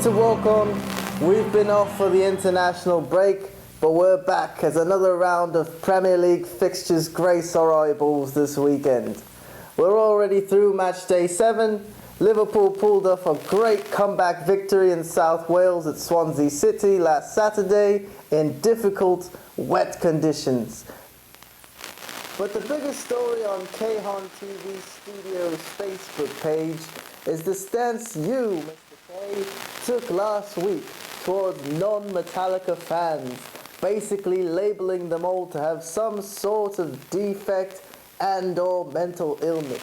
to welcome. We've been off for the international break, but we're back as another round of Premier League fixtures grace our eyeballs this weekend. We're already through match day 7. Liverpool pulled off a great comeback victory in South Wales at Swansea City last Saturday in difficult, wet conditions. But the biggest story on K-Hon TV Studios Facebook page is the stance you, Mr. K, took last week towards non-Metallica fans, basically labeling them all to have some sort of defect and/or mental illness.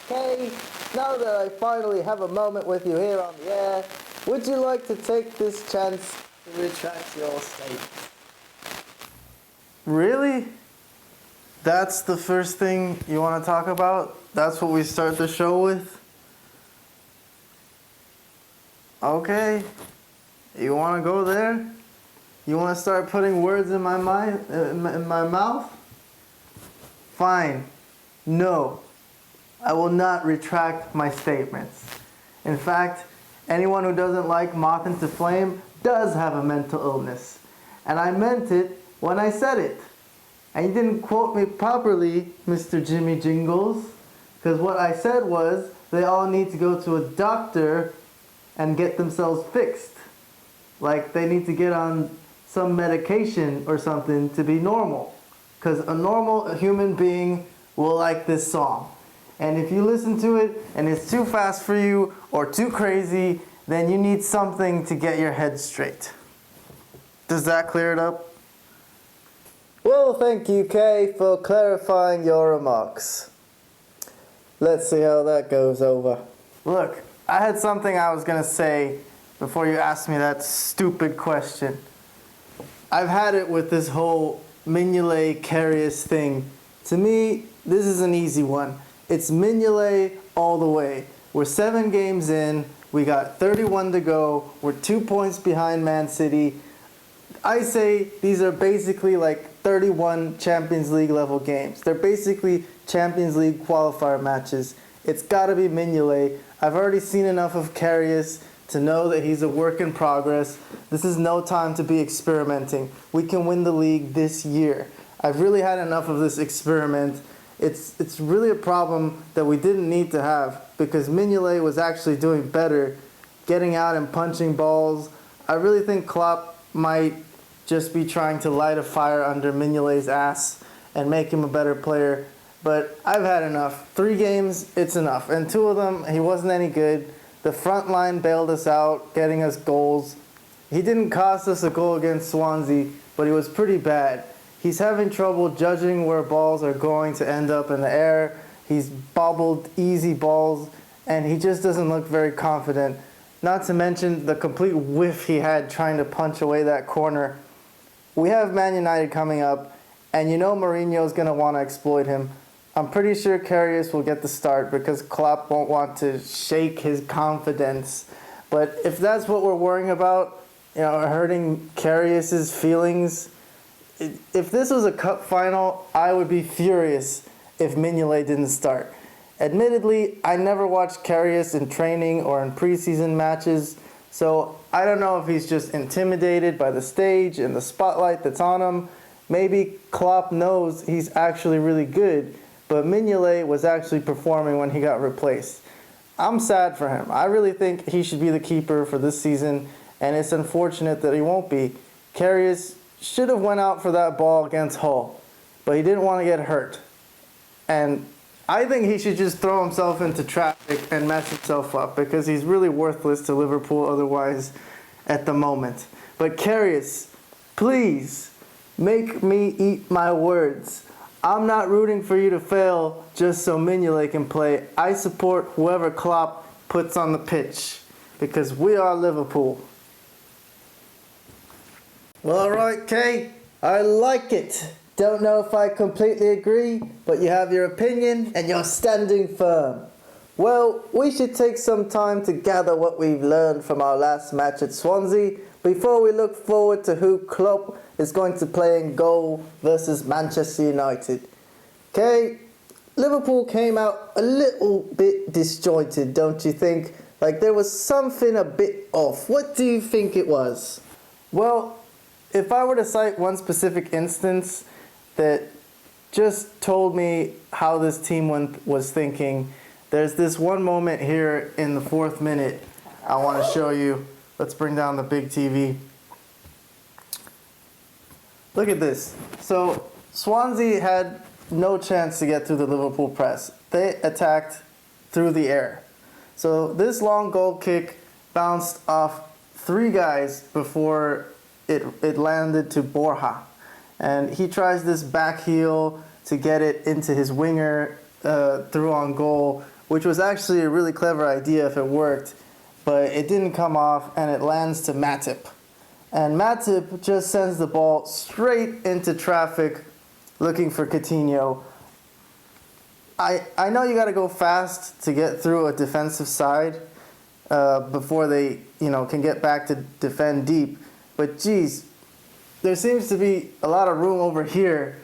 K, now that I finally have a moment with you here on the air, would you like to take this chance to retract your statement? Really? That's the first thing you want to talk about? That's what we start the show with? Okay. You want to go there? You want to start putting words in my mind, in my mouth? Fine. No. I will not retract my statements. In fact, anyone who doesn't like Moth into Flame does have a mental illness. And I meant it when I said it. And you didn't quote me properly, Mr. Jimmy Jingles, because what I said was they all need to go to a doctor and get themselves fixed. Like they need to get on some medication or something to be normal. Because a normal human being will like this song. And if you listen to it and it's too fast for you or too crazy, then you need something to get your head straight. Does that clear it up? Well, thank you, Kay, for clarifying your remarks. Let's see how that goes over. Look, I had something I was going to say before you asked me that stupid question. I've had it with this whole Mignolet Karius thing. To me, this is an easy one. It's Mignolet all the way. We're 7 games in. We got 31 to go. We're 2 points behind Man City. I say these are basically like 31 Champions League level games. They're basically Champions League qualifier matches. It's got to be Mignolet. I've already seen enough of Karius to know that he's a work in progress. This is no time to be experimenting. We can win the league this year. I've really had enough of this experiment. It's really a problem that we didn't need to have because Mignolet was actually doing better, getting out and punching balls. I really think Klopp might just be trying to light a fire under Mignolet's ass and make him a better player. But I've had enough. 3 games, it's enough. And 2 of them, he wasn't any good. The front line bailed us out, getting us goals. He didn't cost us a goal against Swansea, but he was pretty bad. He's having trouble judging where balls are going to end up in the air. He's bobbled easy balls, and he just doesn't look very confident. Not to mention the complete whiff he had trying to punch away that corner. We have Man United coming up, and you know Mourinho's going to want to exploit him. I'm pretty sure Karius will get the start because Klopp won't want to shake his confidence. But if that's what we're worrying about, you know, hurting Karius's feelings, if this was a cup final, I would be furious if Mignolet didn't start. Admittedly, I never watched Karius in training or in preseason matches, so I don't know if he's just intimidated by the stage and the spotlight that's on him. Maybe Klopp knows he's actually really good, but Mignolet was actually performing when he got replaced. I'm sad for him. I really think he should be the keeper for this season, and it's unfortunate that he won't be. Karius should have went out for that ball against Hull, but he didn't want to get hurt. And I think he should just throw himself into traffic and mess himself up because he's really worthless to Liverpool otherwise at the moment. But Karius, please make me eat my words. I'm not rooting for you to fail just so Mignolet can play. I support whoever Klopp puts on the pitch because we are Liverpool. Well, alright, Kay, I like it. Don't know if I completely agree, but you have your opinion and you're standing firm. Well, we should take some time to gather what we've learned from our last match at Swansea before we look forward to who Klopp is going to play in goal versus Manchester United. Okay, Liverpool came out a little bit disjointed, don't you think? Like there was something a bit off. What do you think it was? Well, if I were to cite one specific instance that just told me how this team was thinking, there's this one moment here in the 4th minute I want to show you. Let's bring down the big TV. Look at this. So Swansea had no chance to get through the Liverpool press. They attacked through the air. So this long goal kick bounced off 3 guys before it landed to Borja. And he tries this back heel to get it into his winger through on goal, which was actually a really clever idea if it worked, but it didn't come off and it lands to Matip. And Matip just sends the ball straight into traffic looking for Coutinho. I know you got to go fast to get through a defensive side before they can get back to defend deep. But geez, there seems to be a lot of room over here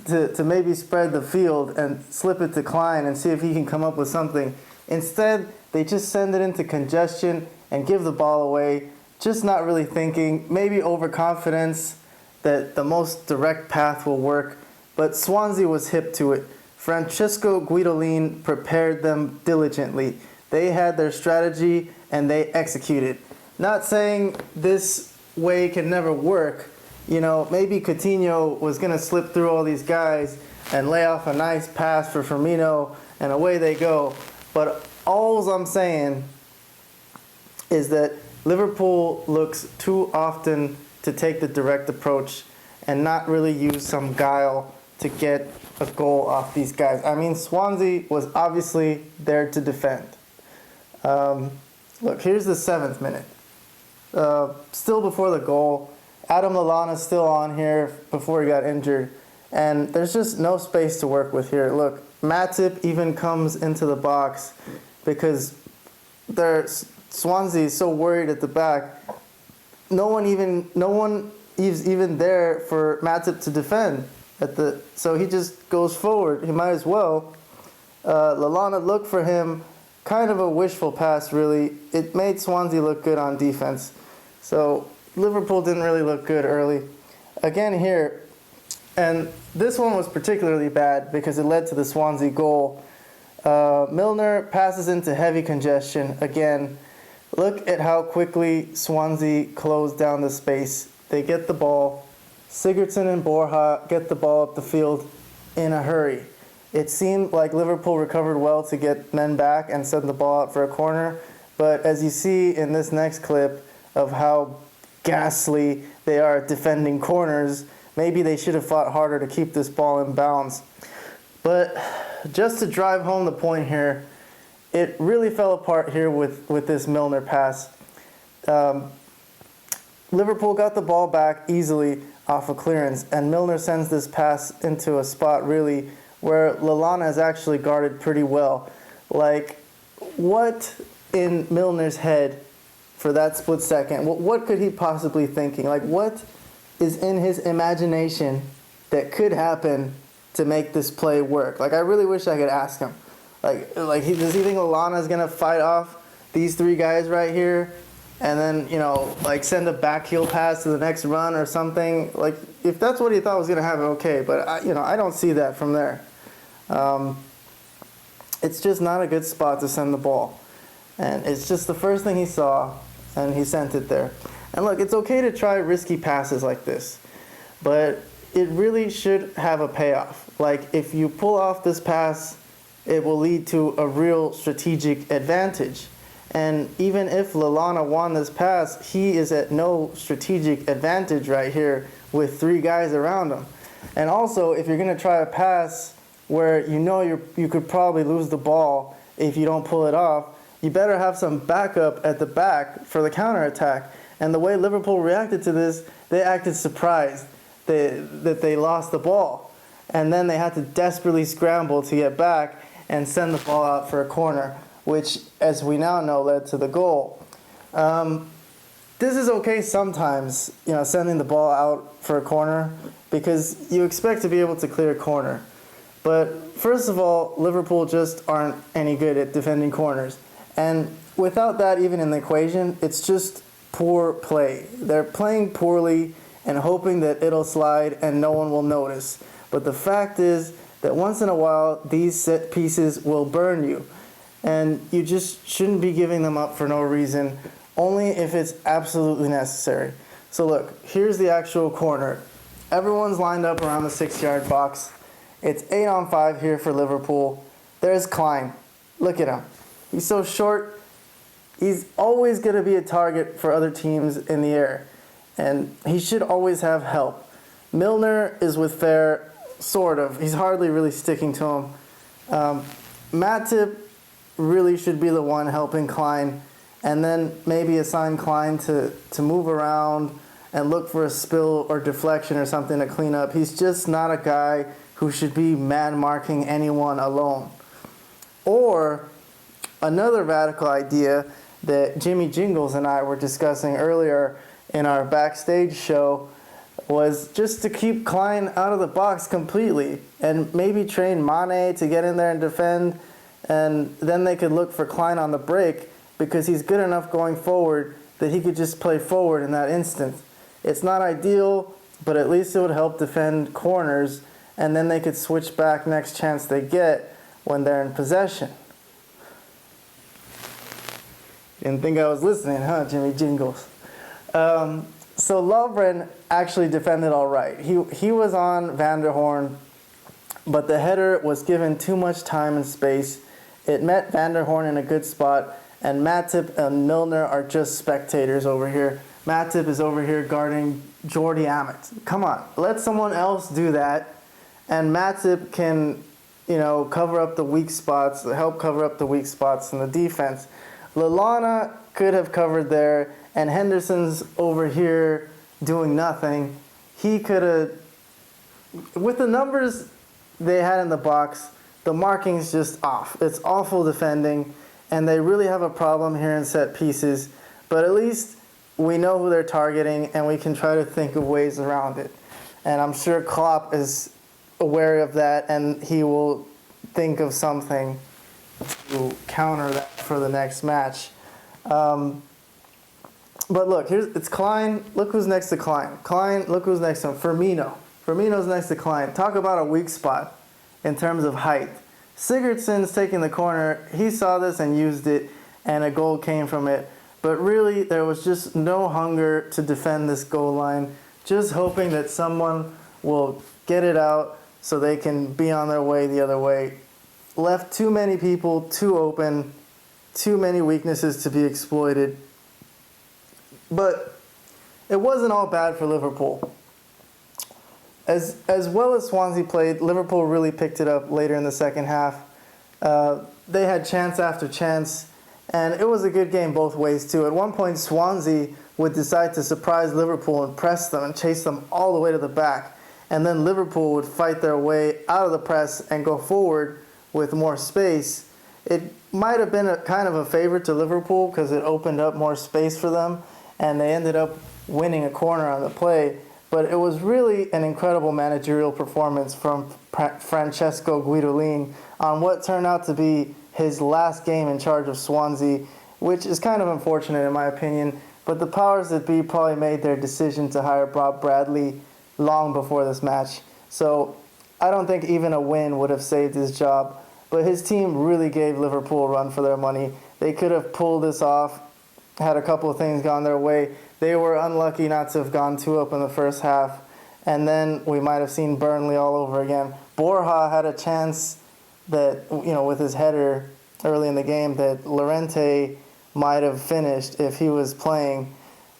to maybe spread the field and slip it to Klein and see if he can come up with something. Instead, they just send it into congestion and give the ball away, just not really thinking, maybe overconfidence that the most direct path will work. But Swansea was hip to it. Francesco Guidolin prepared them diligently. They had their strategy and they executed. Not saying this way can never work. Maybe Coutinho was going to slip through all these guys and lay off a nice pass for Firmino, and away they go. But all I'm saying is that Liverpool looks too often to take the direct approach and not really use some guile to get a goal off these guys. I mean, Swansea was obviously there to defend. Look, here's the 7th minute. Still before the goal. Adam Lallana's still on here before he got injured. And there's just no space to work with here. Look, Matip even comes into the box because Swansea is so worried at the back. No one is even there for Matip to defend. So he just goes forward. He might as well. Lallana looked for him. Kind of a wishful pass, really. It made Swansea look good on defense. So Liverpool didn't really look good early. Again here, and this one was particularly bad because it led to the Swansea goal. Milner passes into heavy congestion. Again, look at how quickly Swansea closed down the space. They get the ball. Sigurdsson and Borja get the ball up the field in a hurry. It seemed like Liverpool recovered well to get men back and send the ball out for a corner. But as you see in this next clip of how ghastly they are at defending corners, maybe they should have fought harder to keep this ball in bounds. But just to drive home the point here, it really fell apart here with this Milner pass. Liverpool got the ball back easily off a clearance, and Milner sends this pass into a spot really where Lallana is actually guarded pretty well. Like, what in Milner's head for that split second? What could he possibly thinking? Like, what is in his imagination that could happen to make this play work? Like, I really wish I could ask him. Does he think Lallana is gonna fight off these 3 guys right here, and then send a back heel pass to the next run or something? Like, if that's what he thought was gonna happen, okay. But I don't see that from there. It's just not a good spot to send the ball, and it's just the first thing he saw, and he sent it there. And look, it's okay to try risky passes like this, but it really should have a payoff. Like, if you pull off this pass, it will lead to a real strategic advantage. And even if Lallana won this pass, he is at no strategic advantage right here with 3 guys around him. And also, if you're going to try a pass where you could probably lose the ball if you don't pull it off, you better have some backup at the back for the counterattack. And the way Liverpool reacted to this, they acted surprised that they lost the ball. And then they had to desperately scramble to get back and send the ball out for a corner, which, as we now know, led to the goal. This is okay sometimes, sending the ball out for a corner, because you expect to be able to clear a corner. But first of all, Liverpool just aren't any good at defending corners. And without that even in the equation, it's just poor play. They're playing poorly and hoping that it'll slide and no one will notice. But the fact is that once in a while, these set pieces will burn you. And you just shouldn't be giving them up for no reason, only if it's absolutely necessary. So look, here's the actual corner. Everyone's lined up around the 6-yard box. It's 8-on-5 here for Liverpool. There's Klein. Look at him. He's so short. He's always going to be a target for other teams in the air. And he should always have help. Milner is with Fair, sort of. He's hardly really sticking to him. Matip really should be the one helping Klein. And then maybe assign Klein to move around and look for a spill or deflection or something to clean up. He's just not a guy who should be man-marking anyone alone. Or another radical idea that Jimmy Jingles and I were discussing earlier in our backstage show was just to keep Klein out of the box completely and maybe train Mane to get in there and defend, and then they could look for Klein on the break because he's good enough going forward that he could just play forward in that instant. It's not ideal, but at least it would help defend corners, and then they could switch back next chance they get when they're in possession. Didn't think I was listening, huh, Jimmy Jingles? So Lovren actually defended all right. He was on Van der Horn, but the header was given too much time and space. It met Van der Horn in a good spot, and Matip and Milner are just spectators over here. Matip is over here guarding Jordi Amat. Come on, let someone else do that, and Matip can, cover up the weak spots, help cover up the weak spots in the defense. Lallana could have covered there, and Henderson's over here doing nothing. He could have, with the numbers they had in the box, the marking's just off. It's awful defending, and they really have a problem here in set pieces, but at least we know who they're targeting, and we can try to think of ways around it. And I'm sure Klopp is aware of that, and he will think of something to counter that for the next match. But look, it's Klein. Look who's next to Klein. Look who's next to him. Firmino. Firmino's next to Klein. Talk about a weak spot in terms of height. Sigurdsson's taking the corner. He saw this and used it, and a goal came from it. But really, there was just no hunger to defend this goal line, just hoping that someone will get it out so they can be on their way the other way. Left too many people too open, too many weaknesses to be exploited. But it wasn't all bad for Liverpool. As well as Swansea played, Liverpool really picked it up later in the second half. They had chance after chance, and it was a good game both ways too. At one point, Swansea would decide to surprise Liverpool and press them and chase them all the way to the back. And then Liverpool would fight their way out of the press and go forward with more space. It might have been a kind of a favor to Liverpool because it opened up more space for them, and they ended up winning a corner on the play. But it was really an incredible managerial performance from Francesco Guidolin on what turned out to be his last game in charge of Swansea, which is kind of unfortunate in my opinion. But the powers that be probably made their decision to hire Bob Bradley long before this match. So I don't think even a win would have saved his job. But his team really gave Liverpool a run for their money. They could have pulled this off, had a couple of things gone their way. They were unlucky not to have gone 2-up in the first half. And then we might have seen Burnley all over again. Borja had a chance that, with his header early in the game that Llorente might have finished if he was playing.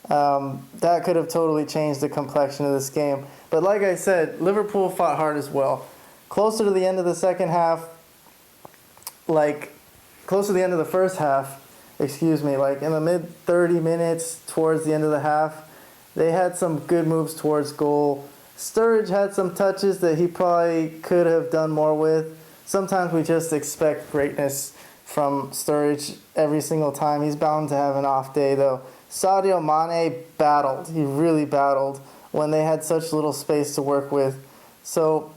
That could have totally changed the complexion of this game. But like I said, Liverpool fought hard as well. Closer to the end of the second half, close to the end of the first half, in the mid 30 minutes towards the end of the half, they had some good moves towards goal. Sturridge had some touches that he probably could have done more with. Sometimes we just expect greatness from Sturridge every single time. He's bound to have an off day though. Sadio Mane battled. He really battled when they had such little space to work with. So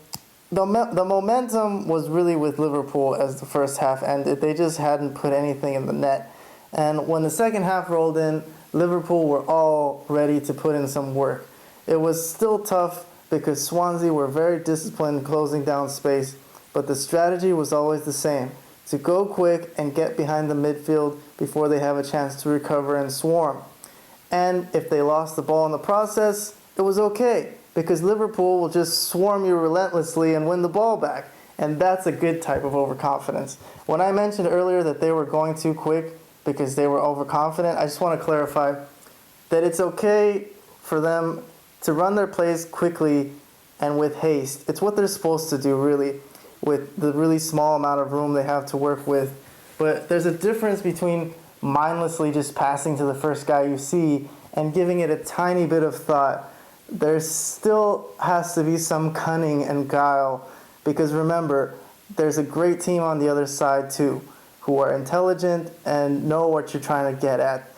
the momentum was really with Liverpool as the first half ended. They just hadn't put anything in the net. And when the second half rolled in, Liverpool were all ready to put in some work. It was still tough because Swansea were very disciplined closing down space, but the strategy was always the same: to go quick and get behind the midfield before they have a chance to recover and swarm. And if they lost the ball in the process, it was okay, because Liverpool will just swarm you relentlessly and win the ball back. And that's a good type of overconfidence. When I mentioned earlier that they were going too quick because they were overconfident, I just want to clarify that it's okay for them to run their plays quickly and with haste. It's what they're supposed to do, really, with the really small amount of room they have to work with. But there's a difference between mindlessly just passing to the first guy you see and giving it a tiny bit of thought. There still has to be some cunning and guile, because remember, there's a great team on the other side too, who are intelligent and know what you're trying to get at.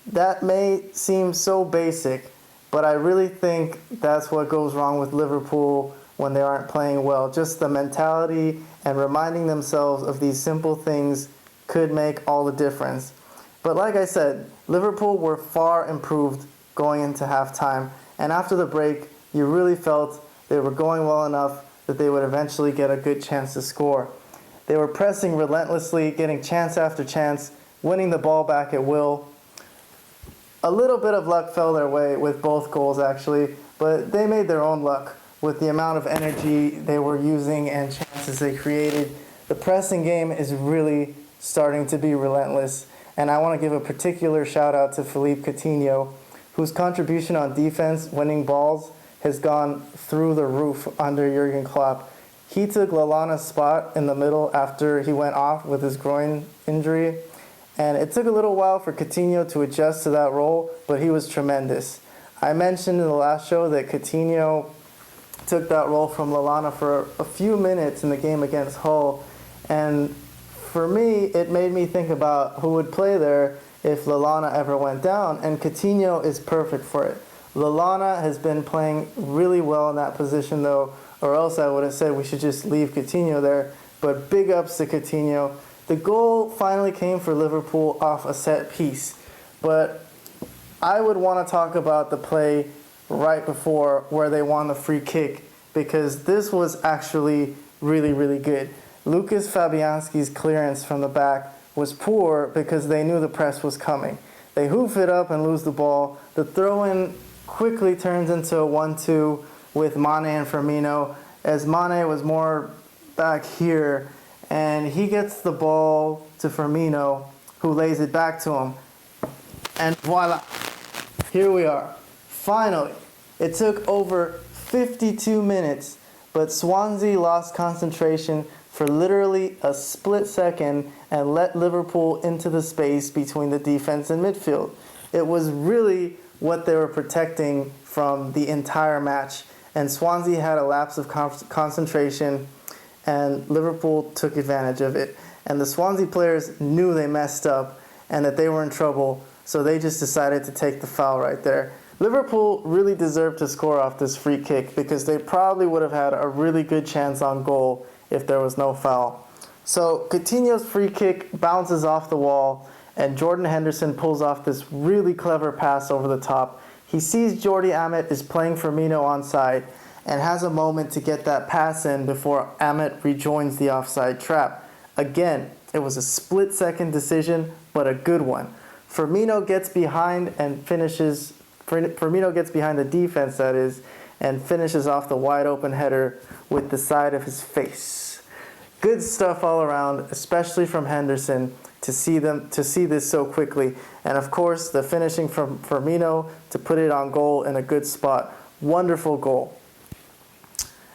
That may seem so basic, but I really think that's what goes wrong with Liverpool when they aren't playing well. Just the mentality and reminding themselves of these simple things could make all the difference. But like I said, Liverpool were far improved going into halftime, and after the break, you really felt they were going well enough that they would eventually get a good chance to score. They were pressing relentlessly, getting chance after chance, winning the ball back at will. A little bit of luck fell their way with both goals, actually, but they made their own luck with the amount of energy they were using and chances they created. The pressing game is really starting to be relentless, and I want to give a particular shout out to Philippe Coutinho, whose contribution on defense, winning balls, has gone through the roof under Jurgen Klopp. He took Lallana's spot in the middle after he went off with his groin injury, and it took a little while for Coutinho to adjust to that role, but he was tremendous. I mentioned in the last show that Coutinho took that role from Lallana for a few minutes in the game against Hull, and for me, it made me think about who would play there if Lallana ever went down, and Coutinho is perfect for it. Lallana has been playing really well in that position, though, or else I would have said we should just leave Coutinho there, but big ups to Coutinho. The goal finally came for Liverpool off a set piece, but I would want to talk about the play right before where they won the free kick, because this was actually really, really good. Lucas Fabianski's clearance from the back was poor because they knew the press was coming. They hoof it up and lose the ball. The throw-in quickly turns into a 1-2 with Mane and Firmino, as Mane was more back here, and he gets the ball to Firmino, who lays it back to him. And voila, here we are. Finally, it took over 52 minutes, but Swansea lost concentration for literally a split second and let Liverpool into the space between the defense and midfield. It was really what they were protecting from the entire match, and Swansea had a lapse of concentration, and Liverpool took advantage of it. And the Swansea players knew they messed up and that they were in trouble, so they just decided to take the foul right there. Liverpool really deserved to score off this free kick because they probably would have had a really good chance on goal if there was no foul. So Coutinho's free kick bounces off the wall, and Jordan Henderson pulls off this really clever pass over the top. He sees Jordi Amat is playing Firmino onside and has a moment to get that pass in before Amat rejoins the offside trap. Again, it was a split-second decision, but a good one. Firmino gets behind the defense, that is, and finishes off the wide-open header with the side of his face. Good stuff all around, especially from Henderson, to see this so quickly. And of course, the finishing from Firmino to put it on goal in a good spot. Wonderful goal.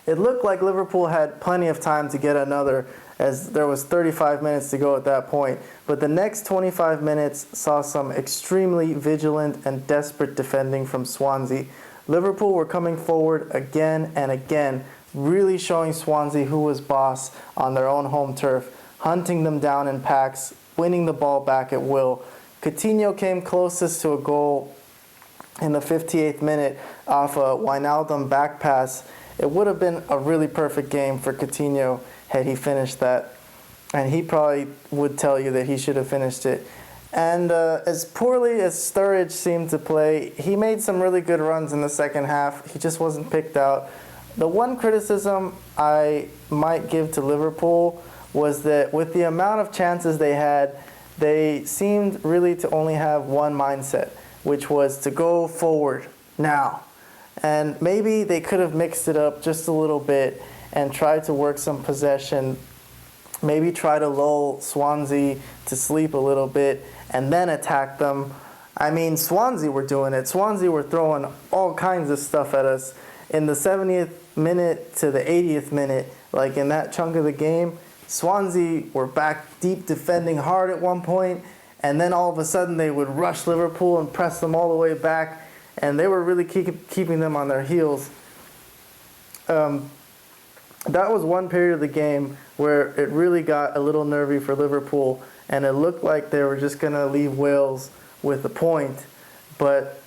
It looked like Liverpool had plenty of time to get another, as there was 35 minutes to go at that point. But the next 25 minutes saw some extremely vigilant and desperate defending from Swansea. Liverpool were coming forward again and again, really showing Swansea who was boss on their own home turf, hunting them down in packs, winning the ball back at will. Coutinho came closest to a goal in the 58th minute off a Wijnaldum back pass. It would have been a really perfect game for Coutinho had he finished that. And he probably would tell you that he should have finished it. And as poorly as Sturridge seemed to play, he made some really good runs in the second half. He just wasn't picked out. The one criticism I might give to Liverpool was that with the amount of chances they had, they seemed really to only have one mindset, which was to go forward now. And maybe they could have mixed it up just a little bit and tried to work some possession, maybe try to lull Swansea to sleep a little bit and then attack them. I mean, Swansea were doing it. Swansea were throwing all kinds of stuff at us. In the 70th minute to the 80th minute, like in that chunk of the game, Swansea were back deep defending hard at one point, and then all of a sudden they would rush Liverpool and press them all the way back, and they were really keeping them on their heels. That was one period of the game where it really got a little nervy for Liverpool, and it looked like they were just going to leave Wales with a point. But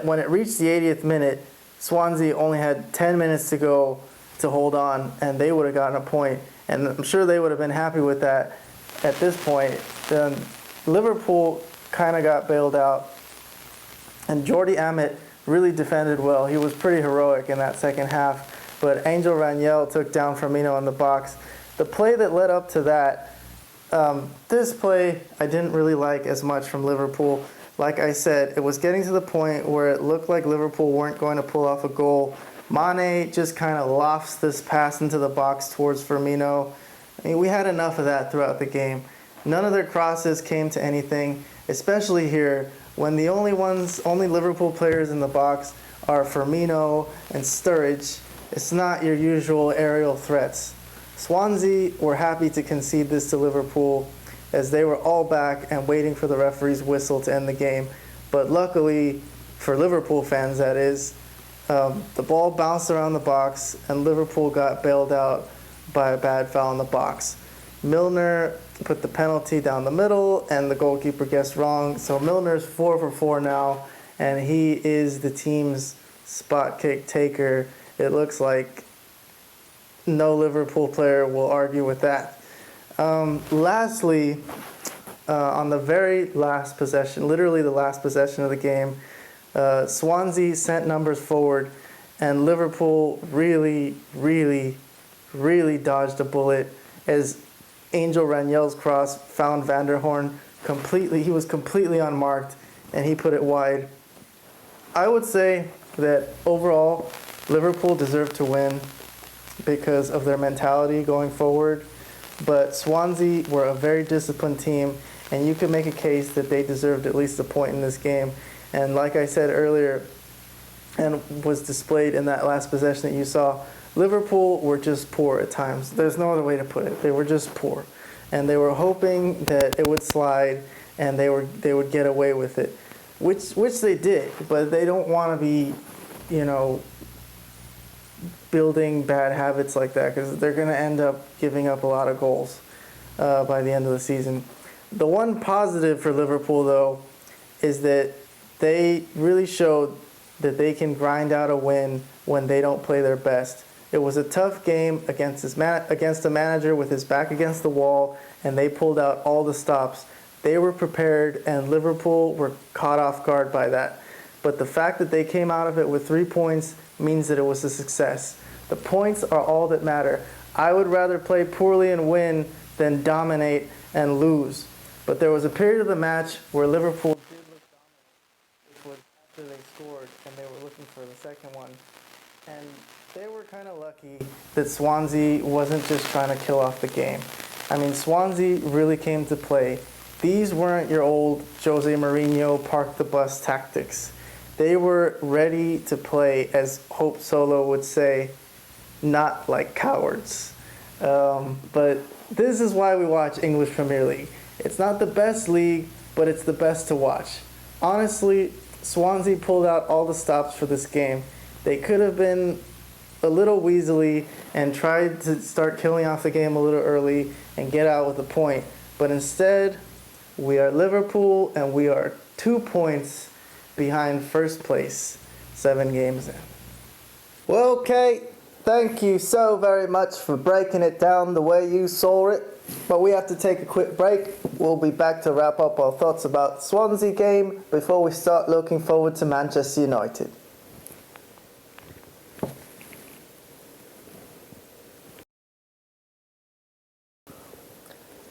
when it reached the 80th minute, Swansea only had 10 minutes to go to hold on, and they would have gotten a point. And I'm sure they would have been happy with that at this point. Then Liverpool kind of got bailed out, and Jordi Amat really defended well. He was pretty heroic in that second half. But Angel Raniel took down Firmino in the box. The play that led up to that, this play I didn't really like as much from Liverpool. Like I said, it was getting to the point where it looked like Liverpool weren't going to pull off a goal. Mane just kind of lofts this pass into the box towards Firmino. I mean, we had enough of that throughout the game. None of their crosses came to anything, especially here when the only Liverpool players in the box are Firmino and Sturridge. It's not your usual aerial threats. Swansea were happy to concede this to Liverpool as they were all back and waiting for the referee's whistle to end the game. But luckily, for Liverpool fans that is, the ball bounced around the box and Liverpool got bailed out by a bad foul in the box. Milner put the penalty down the middle and the goalkeeper guessed wrong. So Milner's 4 for 4 now, and he is the team's spot kick taker. It looks like no Liverpool player will argue with that. Lastly, on the very last possession, literally the last possession of the game, Swansea sent numbers forward, and Liverpool really dodged a bullet as Angel Raniel's cross found Van der Horn completely. He was completely unmarked, and he put it wide. I would say that overall, Liverpool deserved to win because of their mentality going forward, but Swansea were a very disciplined team, and you could make a case that they deserved at least a point in this game. And like I said earlier, and was displayed in that last possession that you saw, Liverpool were just poor at times. There's no other way to put it. They were just poor, and they were hoping that it would slide and they would get away with it, which they did. But they don't want to be, building bad habits like that, because they're going to end up giving up a lot of goals by the end of the season. The one positive for Liverpool, though, is that they really showed that they can grind out a win when they don't play their best. It was a tough game against a manager with his back against the wall, and they pulled out all the stops. They were prepared, and Liverpool were caught off guard by that. But the fact that they came out of it with 3 points means that it was a success. The points are all that matter. I would rather play poorly and win than dominate and lose. But there was a period of the match where Liverpool did look dominant, which was after they scored and they were looking for the second one. And they were kind of lucky that Swansea wasn't just trying to kill off the game. I mean, Swansea really came to play. These weren't your old Jose Mourinho park the bus tactics. They were ready to play, as Hope Solo would say, not like cowards. But this is why we watch English Premier League. It's not the best league, but it's the best to watch. Honestly, Swansea pulled out all the stops for this game. They could have been a little weaselly and tried to start killing off the game a little early and get out with a point. But instead, we are Liverpool, and we are 2 points behind first place, 7 games in. Well, Kate, thank you so very much for breaking it down the way you saw it. But we have to take a quick break. We'll be back to wrap up our thoughts about Swansea game before we start looking forward to Manchester United.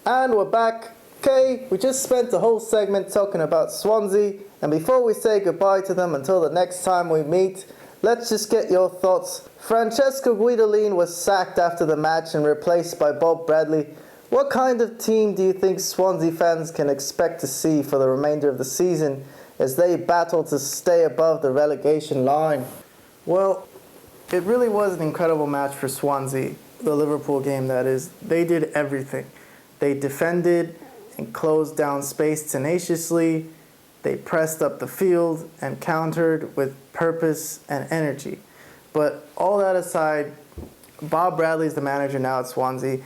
And we're back. Okay, we just spent the whole segment talking about Swansea, and before we say goodbye to them until the next time we meet, let's just get your thoughts. Francesco Guidolin was sacked after the match and replaced by Bob Bradley. What kind of team do you think Swansea fans can expect to see for the remainder of the season as they battle to stay above the relegation line? Well, it really was an incredible match for Swansea, the Liverpool game that is. They did everything. They defended and closed down space tenaciously. They pressed up the field and countered with purpose and energy. But all that aside, Bob Bradley is the manager now at Swansea.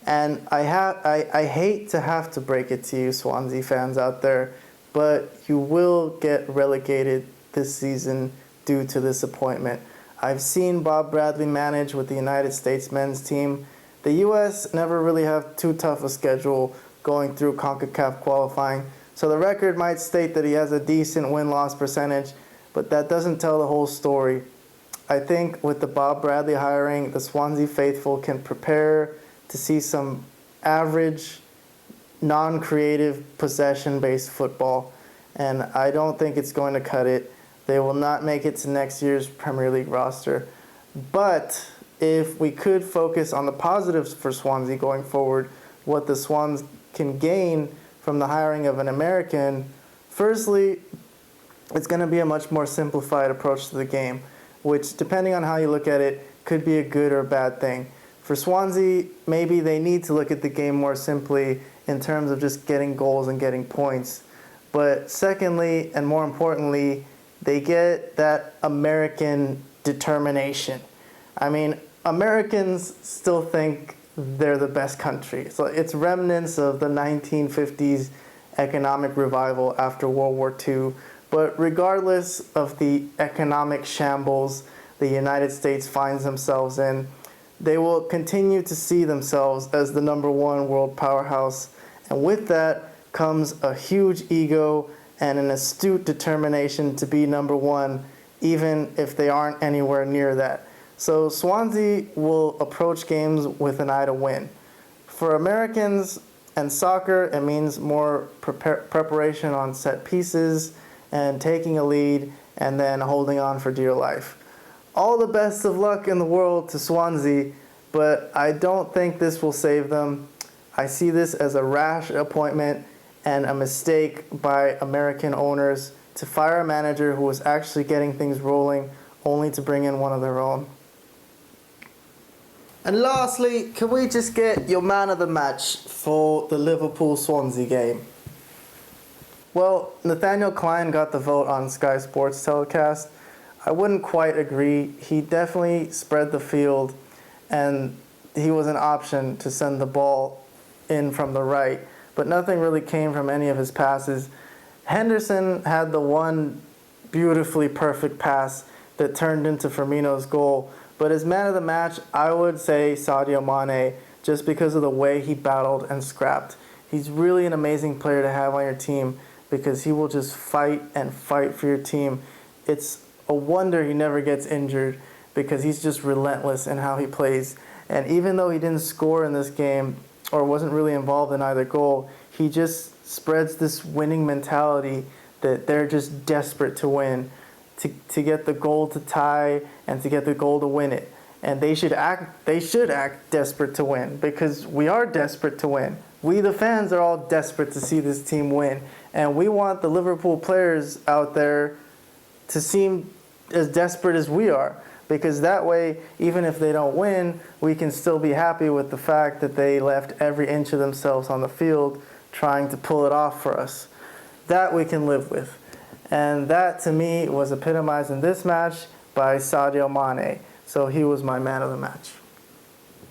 And I hate to have to break it to you, Swansea fans out there, but you will get relegated this season due to this appointment. I've seen Bob Bradley manage with the United States men's team. The U.S. never really have too tough a schedule going through CONCACAF qualifying, so the record might state that he has a decent win-loss percentage, but that doesn't tell the whole story. I think with the Bob Bradley hiring, the Swansea faithful can prepare to see some average, non-creative, possession-based football, and I don't think it's going to cut it. They will not make it to next year's Premier League roster. But if we could focus on the positives for Swansea going forward, what the Swans can gain from the hiring of an American, firstly, it's going to be a much more simplified approach to the game, which, depending on how you look at it, could be a good or a bad thing. For Swansea, maybe they need to look at the game more simply in terms of just getting goals and getting points. But secondly, and more importantly, they get that American determination. I mean, Americans still think they're the best country. So it's remnants of the 1950s economic revival after World War II. But regardless of the economic shambles the United States finds themselves in, they will continue to see themselves as the #1 world powerhouse. And with that comes a huge ego and an astute determination to be #1, even if they aren't anywhere near that. So Swansea will approach games with an eye to win. For Americans and soccer, it means more preparation on set pieces and taking a lead and then holding on for dear life. All the best of luck in the world to Swansea, but I don't think this will save them. I see this as a rash appointment and a mistake by American owners to fire a manager who was actually getting things rolling only to bring in one of their own. And lastly, can we just get your man of the match for the Liverpool-Swansea game? Well, Nathaniel Clyne got the vote on Sky Sports telecast. I wouldn't quite agree. He definitely spread the field, and he was an option to send the ball in from the right, but nothing really came from any of his passes. Henderson had the one beautifully perfect pass that turned into Firmino's goal, but as man of the match, I would say Sadio Mane, just because of the way he battled and scrapped. He's really an amazing player to have on your team because he will just fight and fight for your team. It's a wonder he never gets injured because he's just relentless in how he plays. And even though he didn't score in this game or wasn't really involved in either goal, he just spreads this winning mentality that they're just desperate to win, to get the goal to tie and to get the goal to win it. And they should act desperate to win because we are desperate to win. We, the fans, are all desperate to see this team win. And we want the Liverpool players out there to seem as desperate as we are, because that way, even if they don't win, we can still be happy with the fact that they left every inch of themselves on the field trying to pull it off for us. That we can live with. And that, to me, was epitomized in this match by Sadio Mane. So he was my man of the match.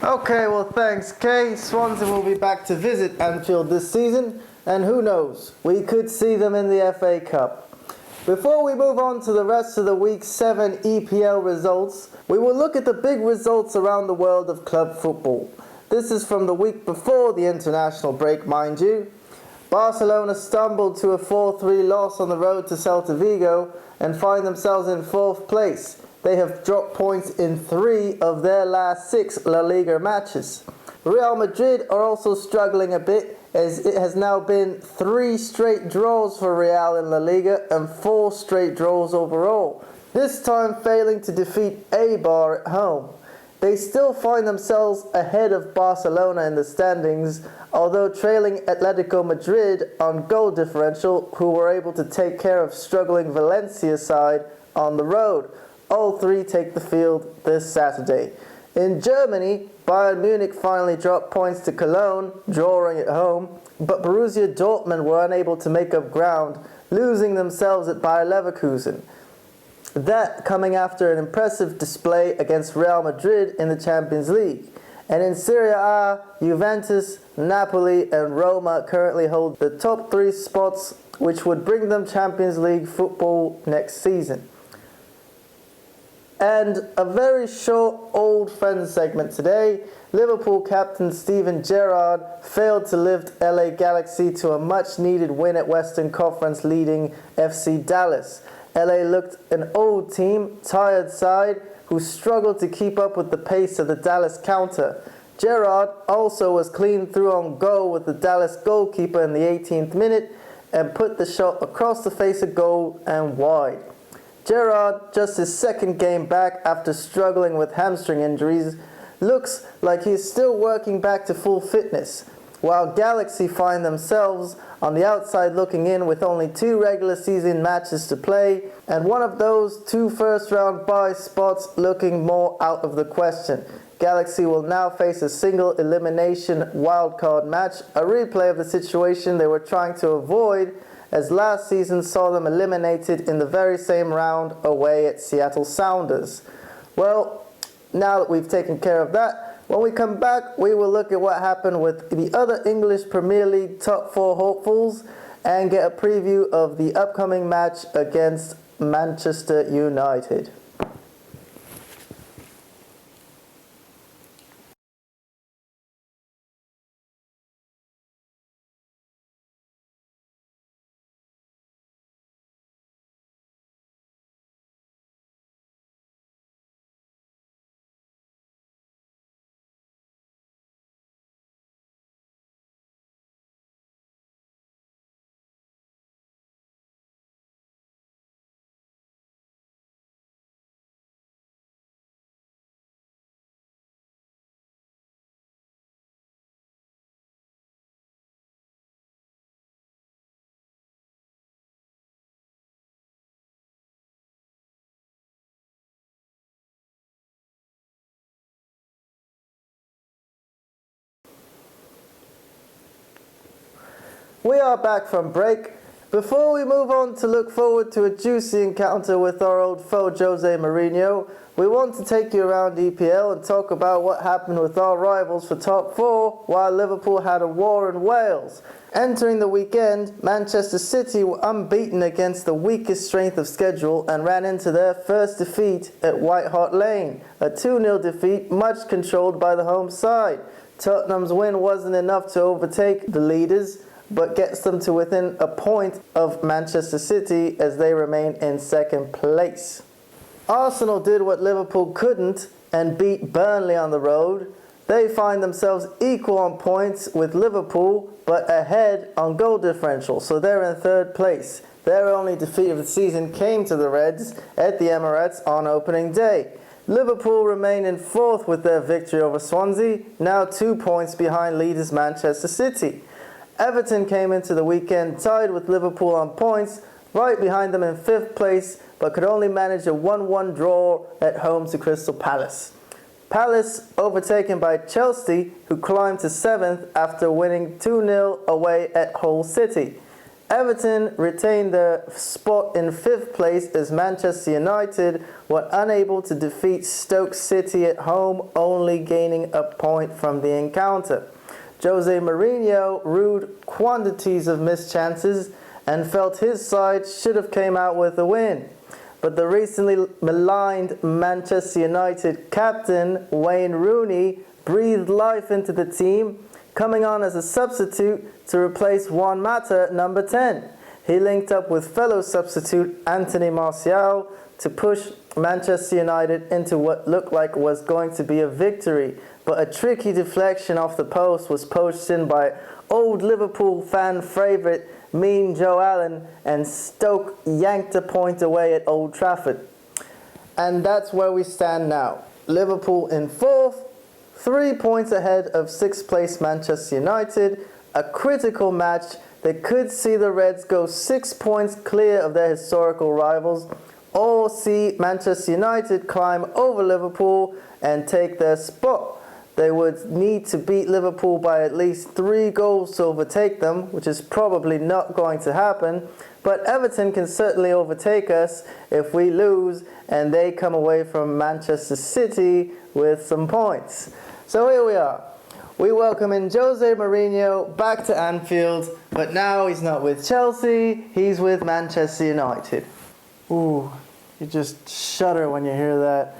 Okay, well, thanks, Kay. Swansea will be back to visit Anfield this season, and who knows, we could see them in the FA Cup. Before we move on to the rest of the Week 7 EPL results, we will look at the big results around the world of club football. This is from the week before the international break, mind you. Barcelona stumbled to a 4-3 loss on the road to Celta Vigo and find themselves in 4th place. They have dropped points in 3 of their last 6 La Liga matches. Real Madrid are also struggling a bit, as it has now been 3 straight draws for Real in La Liga and 4 straight draws overall, this time failing to defeat Eibar at home. They still find themselves ahead of Barcelona in the standings, although trailing Atletico Madrid on goal differential, who were able to take care of struggling Valencia side on the road. All 3 take the field this Saturday. In Germany, Bayern Munich finally dropped points to Cologne, drawing at home, but Borussia Dortmund were unable to make up ground, losing themselves at Bayer Leverkusen. That coming after an impressive display against Real Madrid in the Champions League. And in Serie A, Juventus, Napoli and Roma currently hold the top 3 spots, which would bring them Champions League football next season. And a very short old friends segment today. Liverpool captain Steven Gerrard failed to lift LA Galaxy to a much needed win at Western Conference leading FC Dallas. LA looked an old team, tired side, who struggled to keep up with the pace of the Dallas counter. Gerrard also was clean through on goal with the Dallas goalkeeper in the 18th minute and put the shot across the face of goal and wide. Gerrard, just his 2nd game back after struggling with hamstring injuries, looks like he's still working back to full fitness, while Galaxy find themselves on the outside looking in with only 2 regular season matches to play, and one of those 2 first-round bye spots looking more out of the question. Galaxy will now face a single elimination wildcard match, a replay of the situation they were trying to avoid, as last season saw them eliminated in the very same round away at Seattle Sounders. Well, now that we've taken care of that, when we come back, we will look at what happened with the other English Premier League top 4 hopefuls and get a preview of the upcoming match against Manchester United. We are back from break. Before we move on to look forward to a juicy encounter with our old foe Jose Mourinho, we want to take you around EPL and talk about what happened with our rivals for top 4 while Liverpool had a war in Wales. Entering the weekend, Manchester City were unbeaten against the weakest strength of schedule and ran into their first defeat at White Hart Lane, a 2-0 defeat much controlled by the home side. Tottenham's win wasn't enough to overtake the leaders, but gets them to within a point of Manchester City as they remain in 2nd place. Arsenal did what Liverpool couldn't and beat Burnley on the road. They find themselves equal on points with Liverpool, but ahead on goal differential, so they're in 3rd place. Their only defeat of the season came to the Reds at the Emirates on opening day. Liverpool remain in 4th with their victory over Swansea, now 2 points behind leaders Manchester City. Everton came into the weekend tied with Liverpool on points, right behind them in 5th place, but could only manage a 1-1 draw at home to Crystal Palace. Palace overtaken by Chelsea, who climbed to 7th after winning 2-0 away at Hull City. Everton retained their spot in 5th place as Manchester United were unable to defeat Stoke City at home, only gaining a point from the encounter. Jose Mourinho rued quantities of missed chances and felt his side should have came out with a win. But the recently maligned Manchester United captain, Wayne Rooney, breathed life into the team, coming on as a substitute to replace Juan Mata, number 10. He linked up with fellow substitute Anthony Martial to push Manchester United into what looked like was going to be a victory, but a tricky deflection off the post was poached in by old Liverpool fan favourite Mean Joe Allen, and Stoke yanked a point away at Old Trafford. And that's where we stand now. Liverpool in 4th, 3 points ahead of 6th place Manchester United, a critical match that could see the Reds go 6 points clear of their historical rivals, or see Manchester United climb over Liverpool and take their spot. They would need to beat Liverpool by at least 3 goals to overtake them, which is probably not going to happen. But Everton can certainly overtake us if we lose and they come away from Manchester City with some points. So here we are. We welcome in Jose Mourinho back to Anfield, but now he's not with Chelsea, he's with Manchester United. Ooh, you just shudder when you hear that,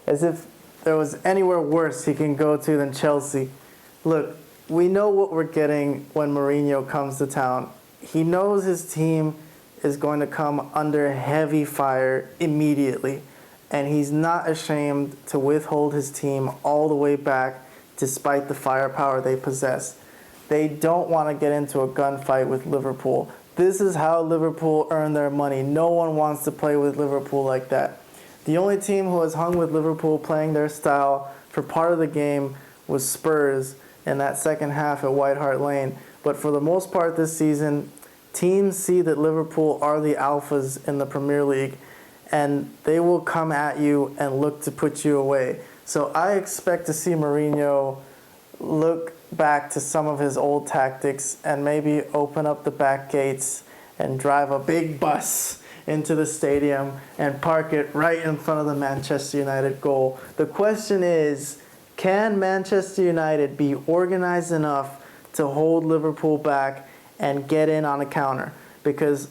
as if there was anywhere worse he can go to than Chelsea. Look, we know what we're getting when Mourinho comes to town. He knows his team is going to come under heavy fire immediately, and he's not ashamed to withhold his team all the way back despite the firepower they possess. They don't want to get into a gunfight with Liverpool. This is how Liverpool earn their money. No one wants to play with Liverpool like that. The only team who has hung with Liverpool playing their style for part of the game was Spurs in that second half at White Hart Lane. But for the most part this season, teams see that Liverpool are the alphas in the Premier League, and they will come at you and look to put you away. So I expect to see Mourinho look back to some of his old tactics and maybe open up the back gates and drive a big bus into the stadium and park it right in front of the Manchester United goal. The question is, can Manchester United be organized enough to hold Liverpool back and get in on a counter? Because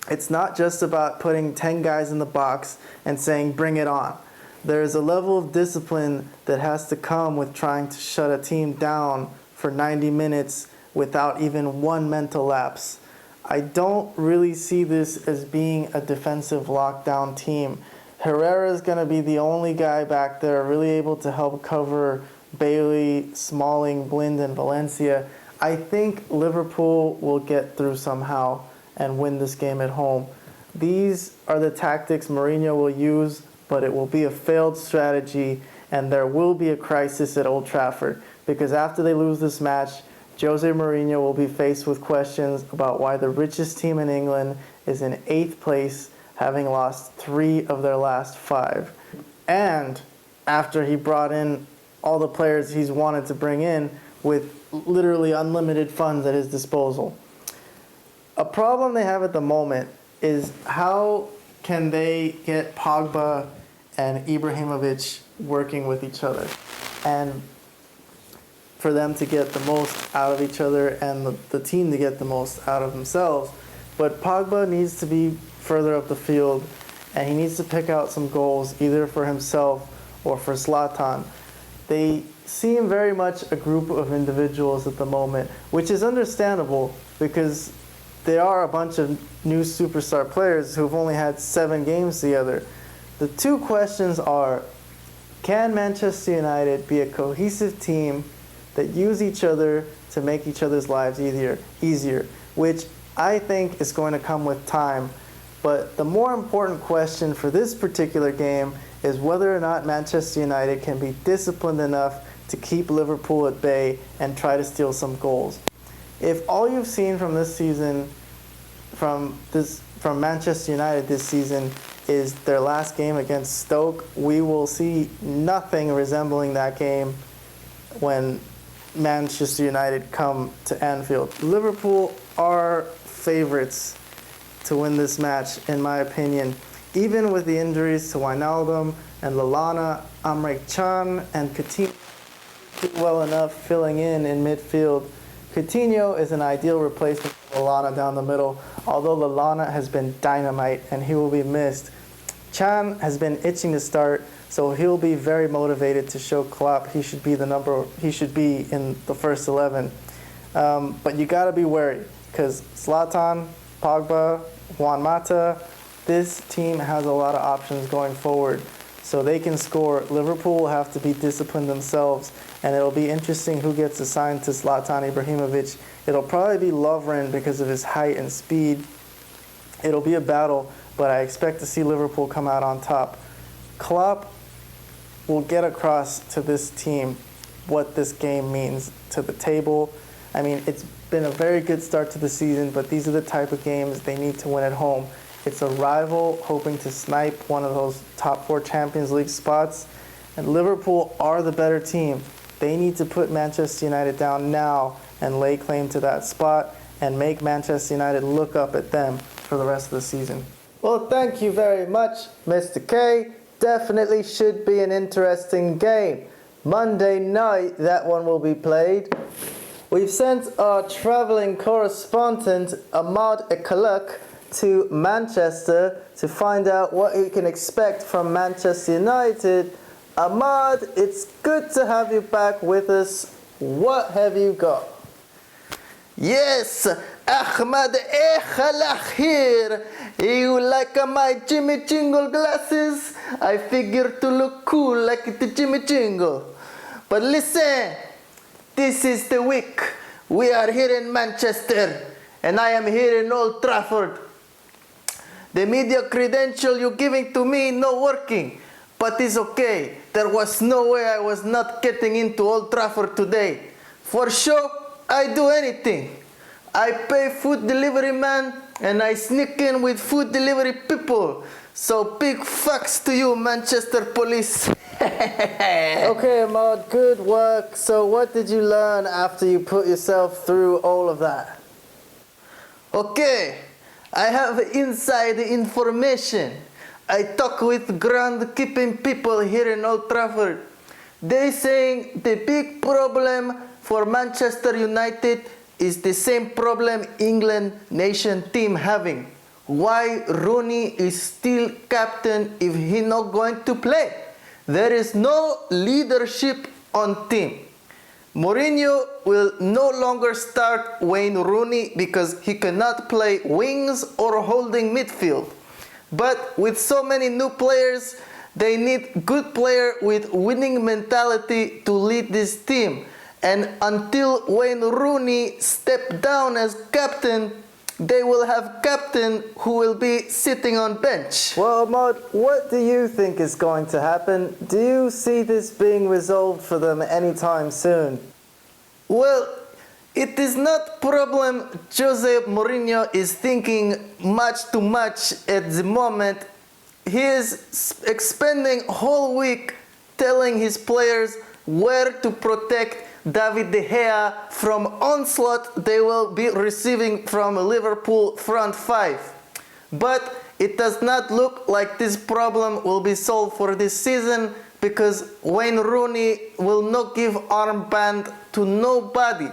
it's not just about putting 10 guys in the box and saying, bring it on. There's a level of discipline that has to come with trying to shut a team down for 90 minutes without even one mental lapse. I don't really see this as being a defensive lockdown team. Herrera is going to be the only guy back there really able to help cover Bailey, Smalling, Blind, and Valencia. I think Liverpool will get through somehow and win this game at home. These are the tactics Mourinho will use, but it will be a failed strategy, and there will be a crisis at Old Trafford, because after they lose this match, Jose Mourinho will be faced with questions about why the richest team in England is in 8th place, having lost 3 of their last 5. And after he brought in all the players he's wanted to bring in with literally unlimited funds at his disposal. A problem they have at the moment is how can they get Pogba and Ibrahimovic working with each other, and for them to get the most out of each other and the team to get the most out of themselves. But Pogba needs to be further up the field, and he needs to pick out some goals either for himself or for Zlatan. They seem very much a group of individuals at the moment, which is understandable because they are a bunch of new superstar players who've only had 7 games together. The 2 questions are, can Manchester United be a cohesive team that use each other to make each other's lives easier, which I think is going to come with time. But the more important question for this particular game is whether or not Manchester United can be disciplined enough to keep Liverpool at bay and try to steal some goals. If all you've seen from this season, from Manchester United this season, is their last game against Stoke, we will see nothing resembling that game when Manchester United come to Anfield. Liverpool are favorites to win this match, in my opinion. Even with the injuries to Wijnaldum and Lallana, Emre Can and Coutinho do well enough filling in midfield. Coutinho is an ideal replacement for Lallana down the middle, although Lallana has been dynamite and he will be missed. Chan has been itching to start, so he'll be very motivated to show Klopp he should be in the first 11. But you gotta be wary, because Zlatan, Pogba, Juan Mata, this team has a lot of options going forward, so they can score. Liverpool will have to be disciplined themselves, and it'll be interesting who gets assigned to Zlatan Ibrahimovic. It'll probably be Lovren because of his height and speed. It'll be a battle, but I expect to see Liverpool come out on top. Klopp will get across to this team what this game means to the table. I mean, it's been a very good start to the season, but these are the type of games they need to win at home. It's a rival hoping to snipe one of those top 4 Champions League spots, and Liverpool are the better team. They need to put Manchester United down now and lay claim to that spot and make Manchester United look up at them for the rest of the season. Well, thank you very much, Mr. K. Definitely should be an interesting game. Monday night, that one will be played. We've sent our travelling correspondent, Ahmad Ekaluk, to Manchester to find out what he can expect from Manchester United. Ahmad, it's good to have you back with us. What have you got? Yes, Ahmad Ekaluk here. You like my Jimmy Jingle glasses? I figured to look cool like the Jimmy Jingle. But listen, this is the week. We are here in Manchester, and I am here in Old Trafford. The media credential you're giving to me not working, but it's okay. There was no way I was not getting into Old Trafford today. For sure, I do anything. I pay food delivery man, and I sneak in with food delivery people. So big fucks to you, Manchester police. Okay, Ahmad, good work. So what did you learn after you put yourself through all of that? Okay, I have inside information. I talk with groundkeeping people here in Old Trafford. They saying the big problem for Manchester United is the same problem England nation team having. Why Rooney is still captain if he not going to play? There is no leadership on team. Mourinho will no longer start Wayne Rooney because he cannot play wings or holding midfield. But with so many new players, they need good player with winning mentality to lead this team. And until Wayne Rooney step down as captain, they will have captain who will be sitting on bench. Well, Ahmad, what do you think is going to happen? Do you see this being resolved for them anytime soon? Well, it is not problem Jose Mourinho is thinking much too much at the moment. He is expending whole week telling his players where to protect David De Gea from onslaught they will be receiving from Liverpool front 5. But it does not look like this problem will be solved for this season because Wayne Rooney will not give armband to nobody.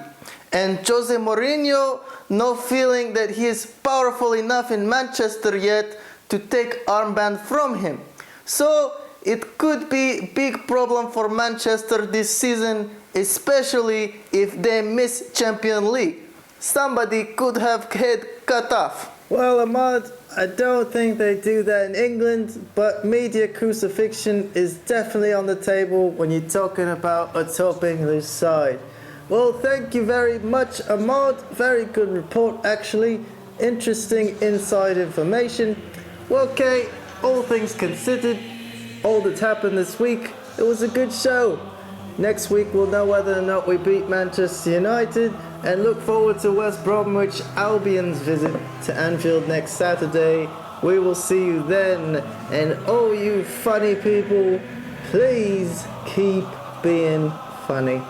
And Jose Mourinho no feeling that he is powerful enough in Manchester yet to take armband from him. So it could be big problem for Manchester this season, especially if they miss Champions League. Somebody could have head cut off. Well, Ahmad, I don't think they do that in England, but media crucifixion is definitely on the table when you're talking about a top English side. Well, thank you very much, Ahmad. Very good report, actually. Interesting inside information. Well, okay, all things considered, all that's happened this week, it was a good show. Next week we'll know whether or not we beat Manchester United, and look forward to West Bromwich Albion's visit to Anfield next Saturday. We will see you then, and oh you funny people, please keep being funny.